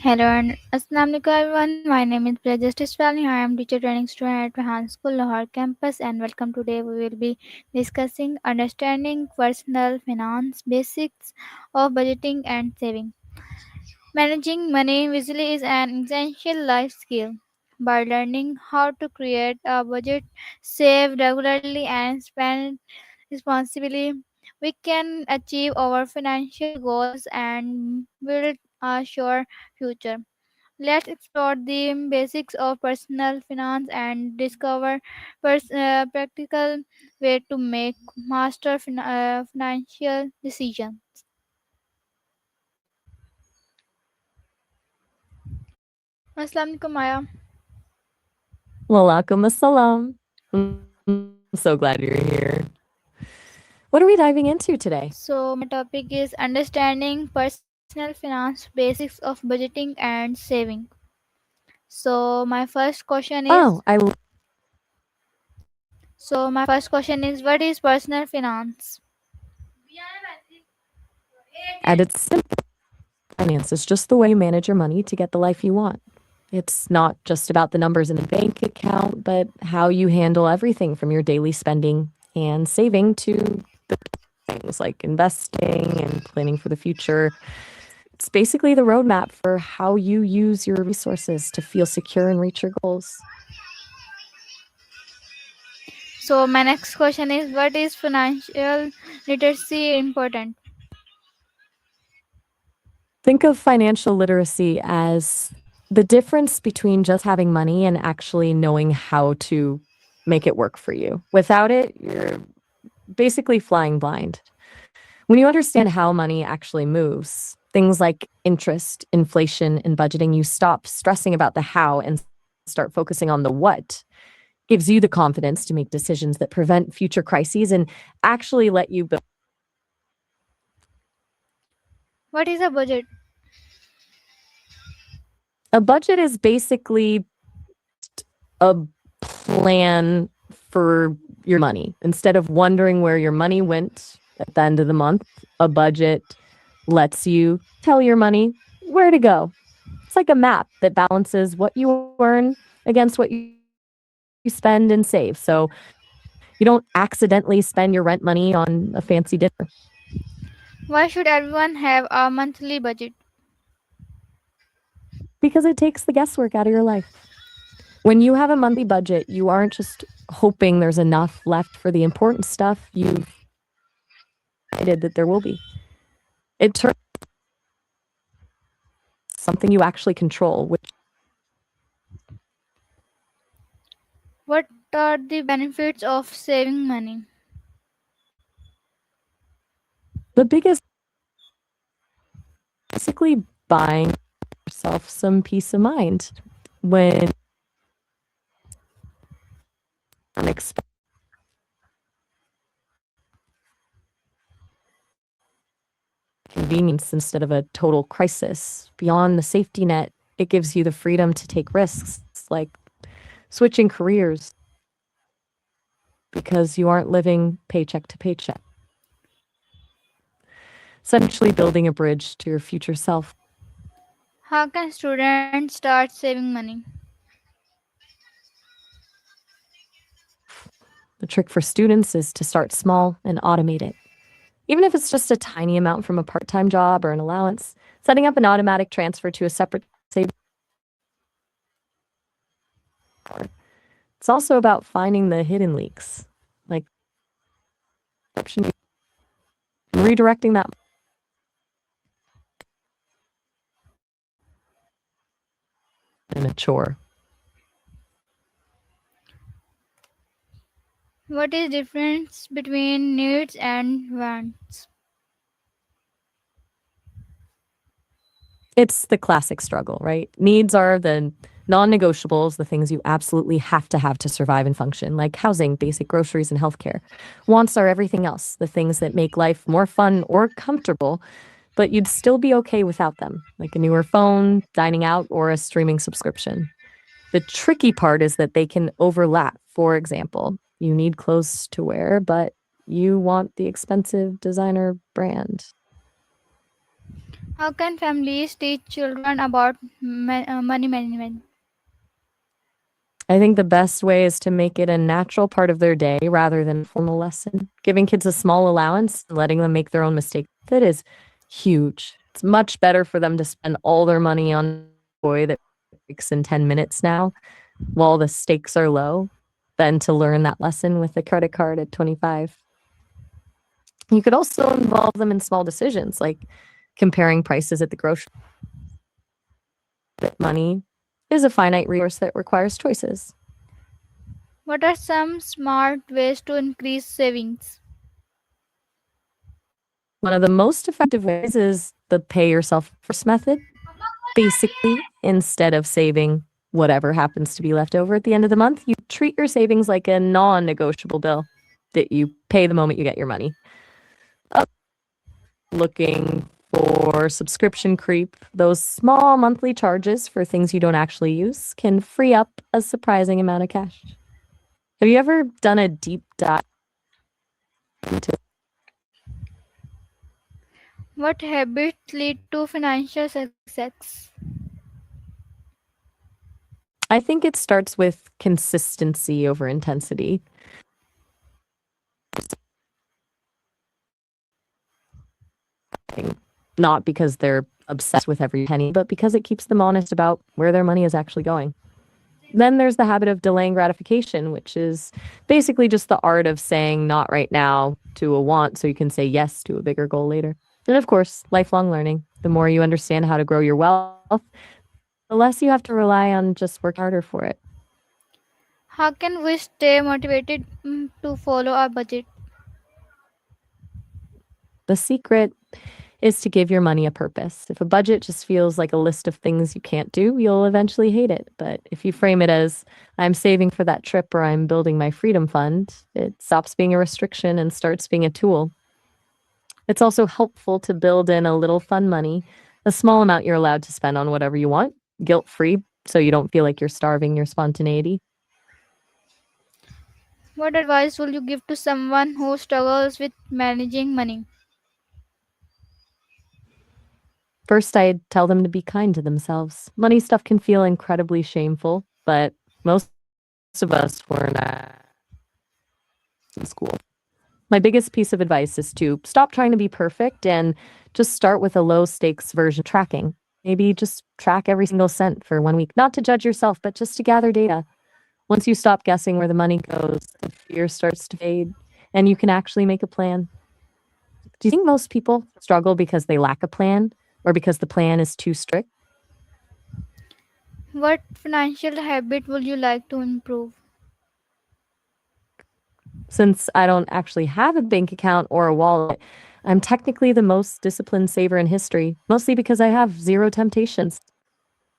Hello and Assalamu alaikum everyone. My name is Brajesh Tiswani. I am teacher training student at Rehan School, Lahore campus, and welcome. Today we will be discussing understanding personal finance, basics of budgeting and saving. Managing money visually is an essential life skill. By learning how to create a budget, save regularly, and spend responsibly, we can achieve our financial goals and build a sure future. Let's explore the basics of personal finance and discover practical way to make master financial decisions. Assalamu alaikum, Maya. Walaikum assalam. I'm so glad you're here. What are we diving into today? So my topic is understanding personal finance basics of budgeting and saving. So my first question Oh, is I what is personal finance? at its simple, finance is just the way you manage your money to get the life you want. It's not just about the numbers in the bank account, but how you handle everything from your daily spending and saving to the things like investing and planning for the future. It's basically the roadmap for how you use your resources to feel secure and reach your goals. So my next question is what is financial literacy important? Think of financial literacy as the difference between just having money and actually knowing how to make it work for you. Without it, you're basically flying blind. When you understand how money actually moves, things like interest, inflation, and budgeting, you stop stressing about the how and start focusing on the what. Gives you the confidence to make decisions that prevent future crises and actually let you build. What is a budget? A budget is basically a plan for your money. Instead of wondering where your money went at the end of the month, a budget lets you tell your money where to go. It's like a map that balances what you earn against what you spend and save. So you don't accidentally spend your rent money on a fancy dinner Why should everyone have a monthly budget? because it takes the guesswork out of your life. When you have a monthly budget, you aren't just hoping there's enough left for the important stuff. You've decided that there will be. It turns something you actually control, which What are the benefits of saving money? the biggest basically buying yourself some peace of mind when unexpected convenience instead of a total crisis. Beyond the safety net, it gives you the freedom to take risks like switching careers because you aren't living paycheck to paycheck. Essentially building a bridge to your future self. How can students start saving money? The trick for students is to start small and automate it. Even if it's just a tiny amount from a part-time job or an allowance, setting up an automatic transfer to a separate savings. It's also about finding the hidden leaks, like redirecting that in a chore. What is difference between needs and wants? It's the classic struggle, right? Needs are the non-negotiables, the things you absolutely have to survive and function, like housing, basic groceries, and healthcare. Wants are everything else, the things that make life more fun or comfortable, but you'd still be okay without them, like a newer phone, dining out, or a streaming subscription. The tricky part is that they can overlap. For example, you need clothes to wear, but you want the expensive designer brand. How can families teach children about money management? I think the best way is to make it a natural part of their day rather than a formal lesson. Giving kids a small allowance and letting them make their own mistakes, that is huge. It's much better for them to spend all their money on a toy that breaks in 10 minutes now while the stakes are low than to learn that lesson with a credit card at 25. You could also involve them in small decisions like comparing prices at the grocery store. Money is a finite resource that requires choices. What are some smart ways to increase savings? One of the most effective ways is the pay yourself first method. Basically, instead of saving whatever happens to be left over at the end of the month, you treat your savings like a non negotiable bill that you pay the moment you get your money. Looking for subscription creep, those small monthly charges for things you don't actually use can free up a surprising amount of cash. Have you ever done a deep dive into? What habits lead to financial success? I think it starts with consistency over intensity. Not because they're obsessed with every penny, but because it keeps them honest about where their money is actually going. Then there's the habit of delaying gratification, which is basically just the art of saying not right now to a want so you can say yes to a bigger goal later. And of course, lifelong learning. The more you understand how to grow your wealth, the less you have to rely on just working harder for it. How can we stay motivated to follow our budget? The secret is to give your money a purpose. If a budget just feels like a list of things you can't do, you'll eventually hate it. But if you frame it as, I'm saving for that trip or I'm building my freedom fund, it stops being a restriction and starts being a tool. It's also helpful to build in a little fun money, a small amount you're allowed to spend on whatever you want, guilt free, so you don't feel like you're starving your spontaneity. What advice will you give to someone who struggles with managing money? First, I'd tell them to be kind to themselves. Money stuff can feel incredibly shameful, but most of us were not in school. My biggest piece of advice is to stop trying to be perfect and just start with a low stakes version of tracking. Maybe just track every single cent for 1 week, not to judge yourself, but just to gather data. Once you stop guessing where the money goes, the fear starts to fade and you can actually make a plan. Do you think most people struggle because they lack a plan or because the plan is too strict? What financial habit would you like to improve? Since I don't actually have a bank account or a wallet, I'm technically the most disciplined saver in history, mostly because I have zero temptations.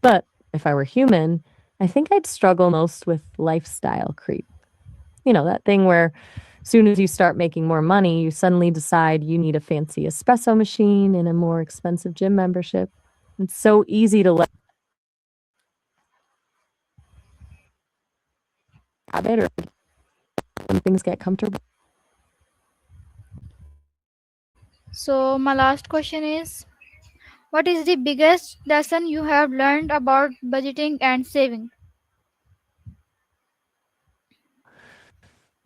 But if I were human, I think I'd struggle most with lifestyle creep. You know, that thing where soon as you start making more money, you suddenly decide you need a fancy espresso machine and a more expensive gym membership. It's so easy to let habit or when things get comfortable. So, my last question is, what is the biggest lesson you have learned about budgeting and saving?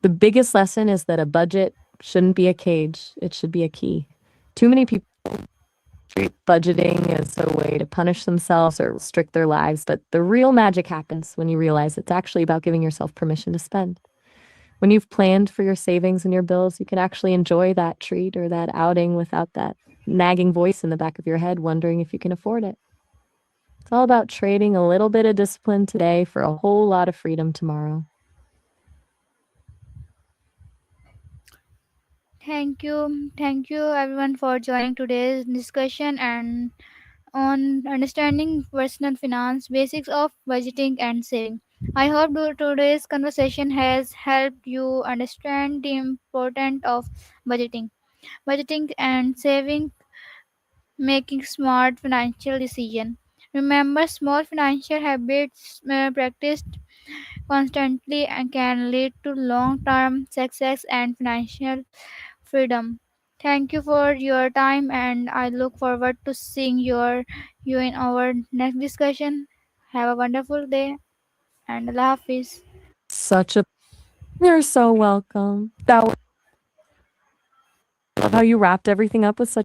The biggest lesson is that a budget shouldn't be a cage, it should be a key. Too many people treat budgeting as a way to punish themselves or restrict their lives, but the real magic happens when you realize it's actually about giving yourself permission to spend. When you've planned for your savings and your bills, you can actually enjoy that treat or that outing without that nagging voice in the back of your head wondering if you can afford it. It's all about trading a little bit of discipline today for a whole lot of freedom tomorrow. Thank you everyone for joining today's discussion and on understanding personal finance, basics of budgeting and saving. I hope today's conversation has helped you understand the importance of budgeting, budgeting and saving, making smart financial decisions. Remember, small financial habits practiced constantly and can lead to long-term success and financial freedom. Thank you for your time, and I look forward to seeing you in our next discussion. Have a wonderful day, and Allah Hafiz. Such a You're so welcome. That was how you wrapped everything up with such